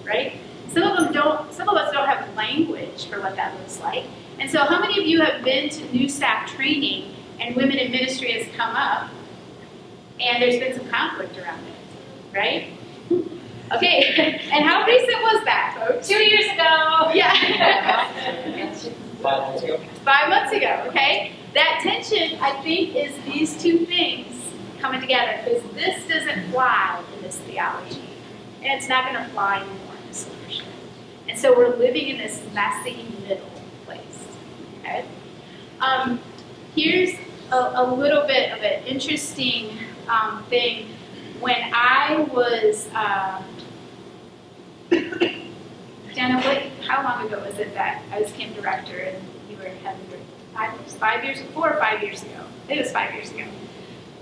right? Some of us don't have language for what that looks like. And so how many of you have been to new staff training and women in ministry has come up and there's been some conflict around it, right? Okay, and how recent was that, folks? 2 years ago. Yeah. 5 months ago. 5 months ago, okay? That tension, I think, is these two things coming together, because this doesn't fly in this theology, and it's not going to fly anymore in this leadership. And so we're living in this messy middle place, okay? Here's a little bit of an interesting thing. When I was, Dana, how long ago was it that I was camp director and you were having 5 years, 4 or 5 years ago? I think it was 5 years ago.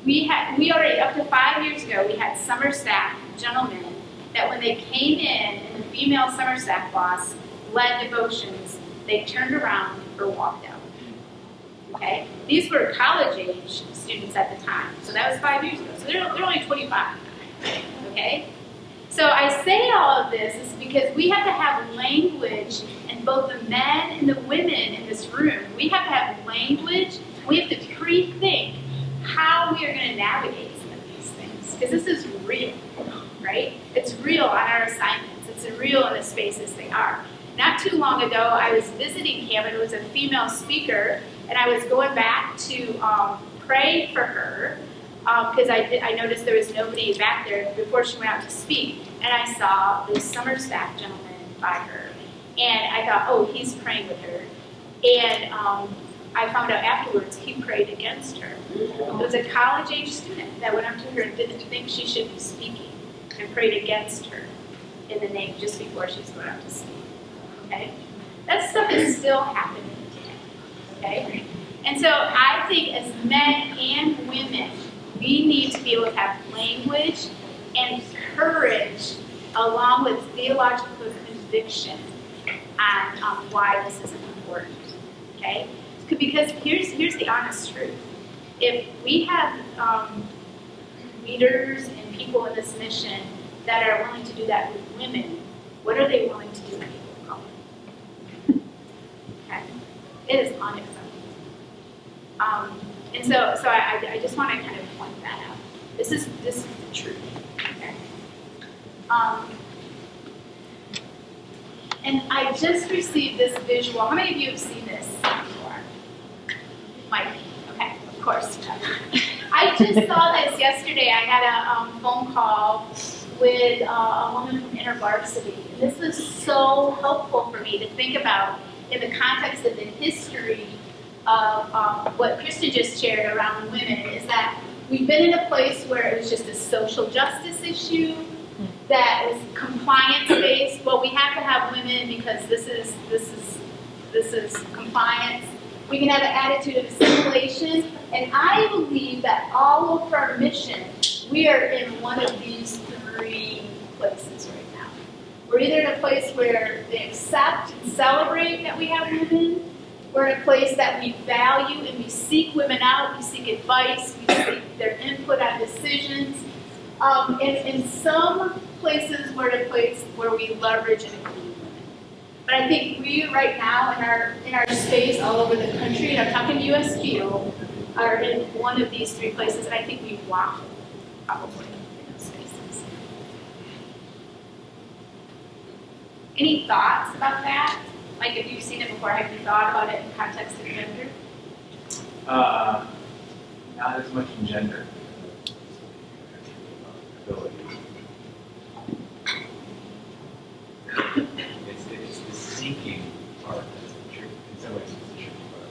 We already, up to 5 years ago, we had summer staff gentlemen that when they came in and the female summer staff boss led devotions, they turned around or walked out. Okay? These were college-age students at the time, so that was 5 years ago. So they're only 25, okay? So I say all of this is because we have to have language, and both the men and the women in this room, we have to have language. We have to pre-think how we are going to navigate some of these things, because this is real, right? It's real on our assignments. It's real in the spaces they are. Not too long ago, I was visiting camp, and it was a female speaker, and I was going back to pray for her, because I noticed there was nobody back there before she went out to speak. And I saw this summer staff gentleman by her. And I thought, oh, he's praying with her. And I found out afterwards he prayed against her. It was a college-age student that went up to her and didn't think she should be speaking and prayed against her in the name just before she's going out to speak. Okay? That stuff is still happening today. Okay? And so I think as men and women, we need to be able to have language and courage along with theological conviction on why this is important. Okay? Because here's the honest truth. If we have leaders and people in this mission that are willing to do that with women, what are they willing to do with people of color? Okay? It is unacceptable. And so I just want to kind of point that out. This is the truth. Okay? And I just received this visual. How many of you have seen this before? Mike. Okay, of course. I just saw this yesterday. I had a phone call with a woman from InterVarsity. And this was so helpful for me to think about in the context of the history of what Kristen just shared around women, is that we've been in a place where it was just a social justice issue that was compliance-based. Well, we have to have women because this is compliance. We can have an attitude of assimilation, and I believe that all over our mission, we are in one of these three places right now. We're either in a place where they accept and celebrate that we have women. We're in a place that we value and we seek women out. We seek advice. We seek their input on decisions. And in some places, we're in a place where we leverage and include women. But I think we right now in our space all over the country, and I'm talking USPO, are in one of these three places, and I think we waffle probably in those spaces. Any thoughts about that? Like, if you've seen it before, have you thought about it in context of gender? Not as much in gender. Ability. It's the seeking part that's the tricky. In some ways, it's the tricky part,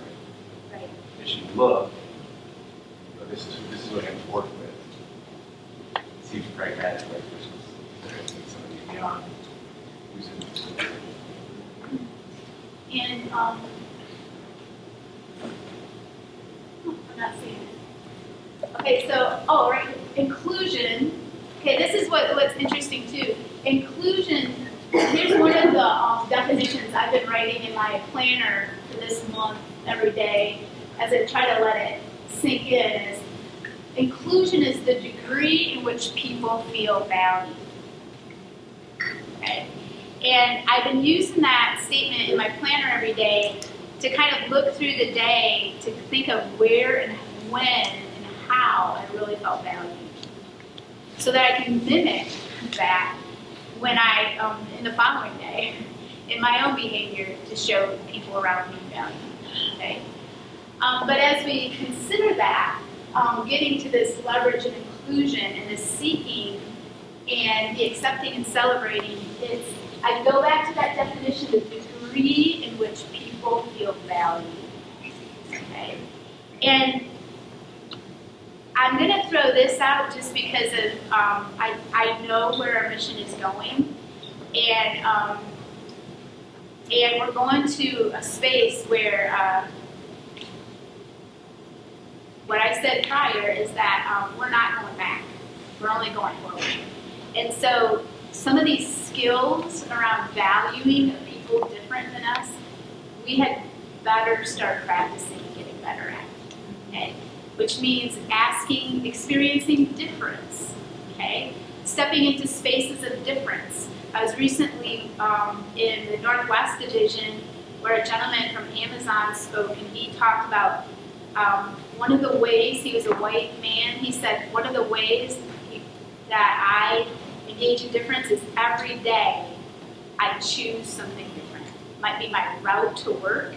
right? Right. As you look, but this is what I have to work with. It seems pragmatic, right? Versus somebody beyond who's in this situation. And I'm not seeing it. Okay, so right, inclusion. Okay, this is what's interesting too. Inclusion. Here's one of the definitions I've been writing in my planner for this month every day, as I try to let it sink in. Is inclusion is the degree in which people feel valued. Okay, And I've been using that statement in my planner every day to kind of look through the day to think of where and when and how I really felt valued. So that I can mimic that when in the following day, in my own behavior to show people around me value. Okay? But as we consider that, getting to this leverage and inclusion and the seeking and the accepting and celebrating, I go back to that definition, the degree in which people feel valued. Okay? And I'm going to throw this out just because of I know where our mission is going, and we're going to a space where what I said prior is that we're not going back. We're only going forward. And so some of these skills around valuing people different than us, we had better start practicing and getting better at. Okay? Which means experiencing difference. Okay? Stepping into spaces of difference. I was recently in the Northwest Division where a gentleman from Amazon spoke, and he talked about one of the ways, he was a white man, he said, one of the ways that I engage in difference is every day I choose something different. It might be my route to work,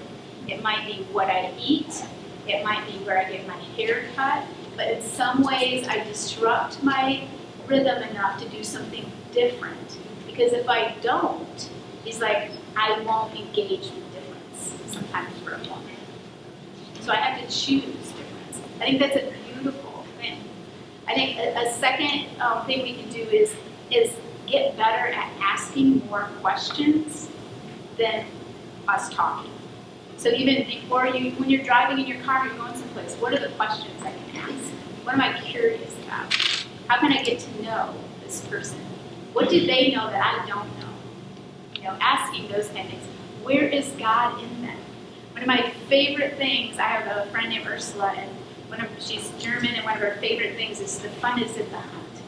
it might be what I eat, it might be where I get my hair cut, but in some ways I disrupt my rhythm enough to do something different. Because if I don't, he's like, I won't engage with difference sometimes for a moment. So I have to choose difference. I think that's a beautiful thing. I think a second thing we can do is get better at asking more questions than us talking. So even before when you're driving in your car, you're going someplace, what are the questions I can ask? What am I curious about? How can I get to know this person? What do they know that I don't know? Asking those kind of things. Where is God in them? One of my favorite things, I have a friend named Ursula, and she's German, and one of her favorite things is the fun is in the hunt.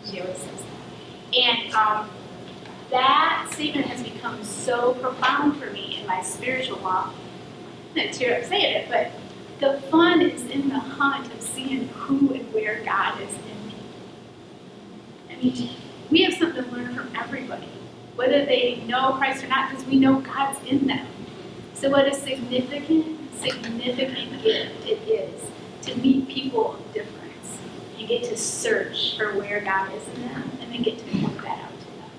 She always says that. And that statement has become so profound for me in my spiritual walk. I'm going to tear up saying it, but the fun is in the hunt of seeing who and where God is in people. I mean, we have something to learn from everybody, whether they know Christ or not, because we know God's in them. So what a significant gift it is to meet people of difference and get to search for where God is in them and then get to point that out to them.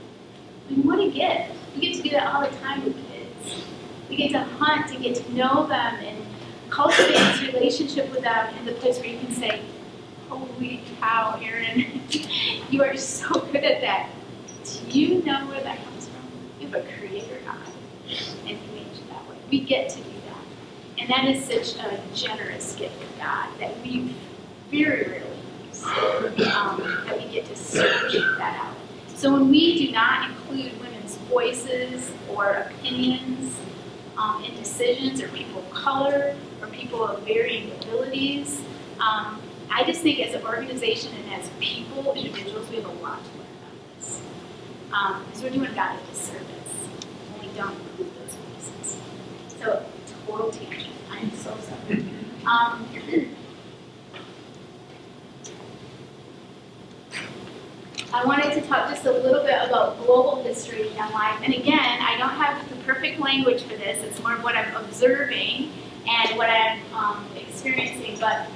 I mean, what a gift. We get to do that all the time with kids. We get to hunt and get to know them and cultivate this relationship with them in the place where you can say, holy cow, Aaron, you are so good at that. Do you know where that comes from? You have a creator God, and he made you that way. We get to do that. And that is such a generous gift of God that we very rarely use, that we get to search that out. So when we do not include women's voices or opinions in decisions, or people of color, or people of varying abilities, I just think as an organization and as people, individuals, we have a lot to learn about this. Because we're doing God a disservice when we don't include those voices. So, total tangent. I'm so sorry. I wanted to talk just a little bit about global history and life. And again, I don't have the perfect language for this. It's more of what I'm observing and what I'm experiencing. But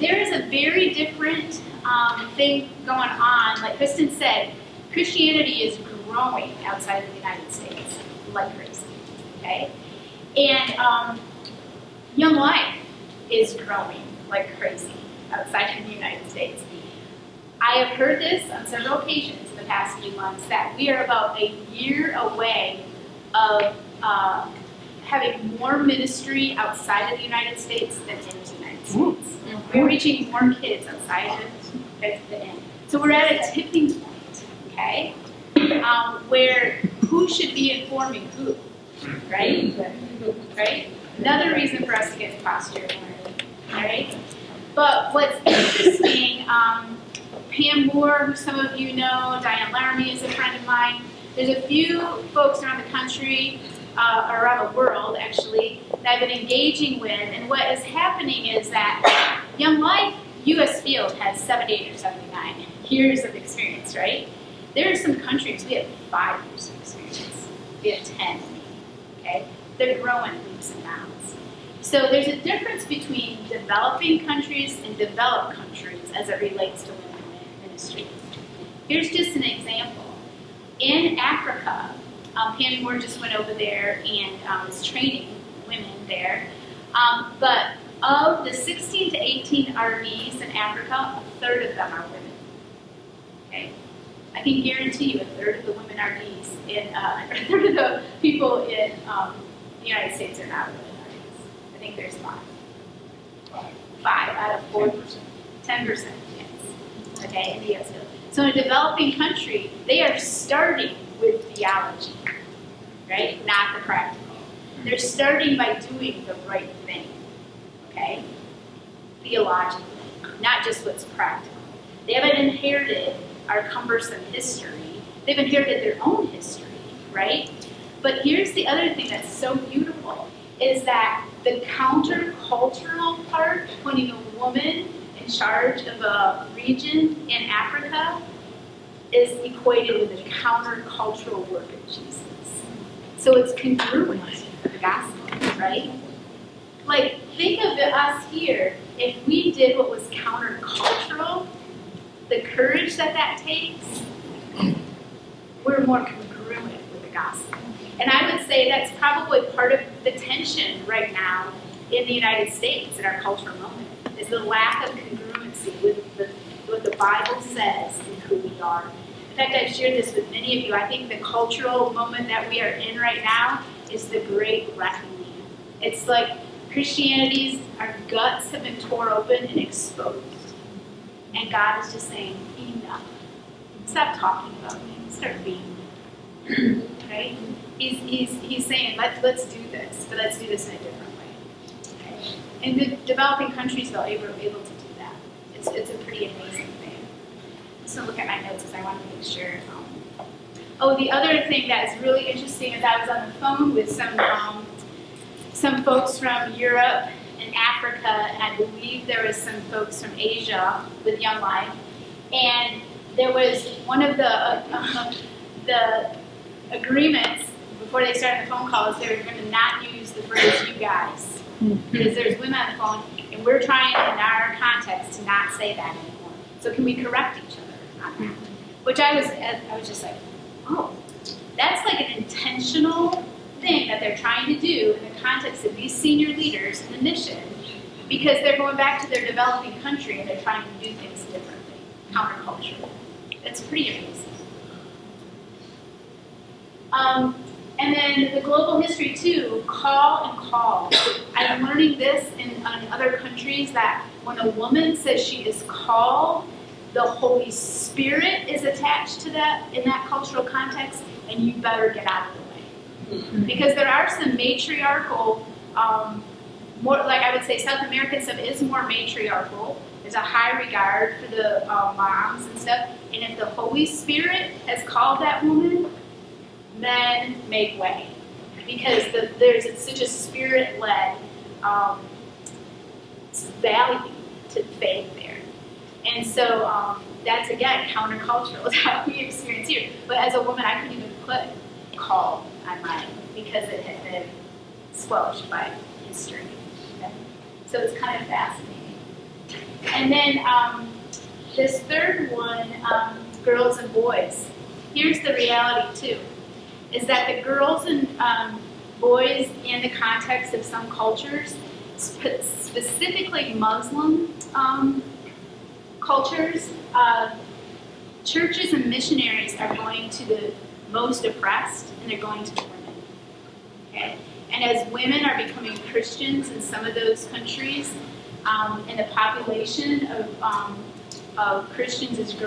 there is a very different thing going on. Like Kristen said, Christianity is growing outside of the United States like crazy. Okay? And Young Life is growing like crazy outside of the United States. I have heard this on several occasions in the past few months that we are about a year away of having more ministry outside of the United States than in the United States. We're reaching more kids outside of the end. So we're at a tipping point, okay, where who should be informing who, right? Right? Another reason for us to get posture, right? But what's interesting, Pam Moore, who some of you know, Diane Laramie is a friend of mine. There's a few folks around the country, or around the world actually, that I've been engaging with, and what is happening is that Young Life U.S. Field has 78 or 79 years of experience, right? There are some countries, we have 5 years of experience. We have 10, okay? They're growing leaps and bounds. So there's a difference between developing countries and developed countries as it relates to women ministry. Here's just an example. In Africa, Pam Moore just went over there and was training women there. But of the 16 to 18 RVs in Africa, a third of them are women. Okay? I can guarantee you a third of the women RVs a third of the people in the United States are not women RVs. I think there's 5. 5 out of 4. 10%, yes. Okay, in the U.S. So in a developing country, they are starting with theology, right? Not the practical. They're starting by doing the right thing, okay? Theologically, not just what's practical. They haven't inherited our cumbersome history. They've inherited their own history, right? But here's the other thing that's so beautiful, is that the countercultural part, putting a woman in charge of a region in Africa, is equated with the countercultural work of Jesus. So it's congruent with the gospel, right? Like, think of us here, if we did what was countercultural, the courage that takes, we're more congruent with the gospel. And I would say that's probably part of the tension right now in the United States in our cultural moment, is the lack of congruency with what the Bible says and who we are. In fact, I've shared this with many of you. I think the cultural moment that we are in right now is the great reckoning. It's like our guts have been torn open and exposed. And God is just saying, enough. Stop talking about me. Start being me. Right? He's saying, let's do this, but let's do this in a different way. Okay? And the developing countries, though, are able to do that. It's a pretty amazing thing. So look at my notes because I want to make sure. The other thing that's really interesting is I was on the phone with some folks from Europe and Africa, and I believe there was some folks from Asia with Young Life. And there was one of the agreements before they started the phone call is they were going to not use the phrase "you guys" because there's women on the phone, and we're trying in our context to not say that anymore. So can we correct each other on that? Which I was just like, oh, that's like an intentional thing that they're trying to do in the context of these senior leaders in the mission, because they're going back to their developing country and they're trying to do things differently, counterculturally. That's pretty amazing. And then the global history too, call and call. I'm learning this in other countries that when a woman says she is called, the Holy Spirit is attached to that in that cultural context, and you better get out of the way. Because there are some matriarchal, more like I would say South American stuff is more matriarchal. There's a high regard for the moms and stuff. And if the Holy Spirit has called that woman, then make way. Because there's such a spirit-led value to faith there. And so that's, again, countercultural. It's how we experience here. But as a woman, I couldn't even put call on mine because it had been squelched by history. Okay? So it's kind of fascinating. And then this third one, girls and boys. Here's the reality, too, is that the girls and boys in the context of some cultures, specifically Muslim cultures, churches and missionaries are going to the most oppressed, and they're going to the women. Okay? And as women are becoming Christians in some of those countries, and the population of Christians is growing,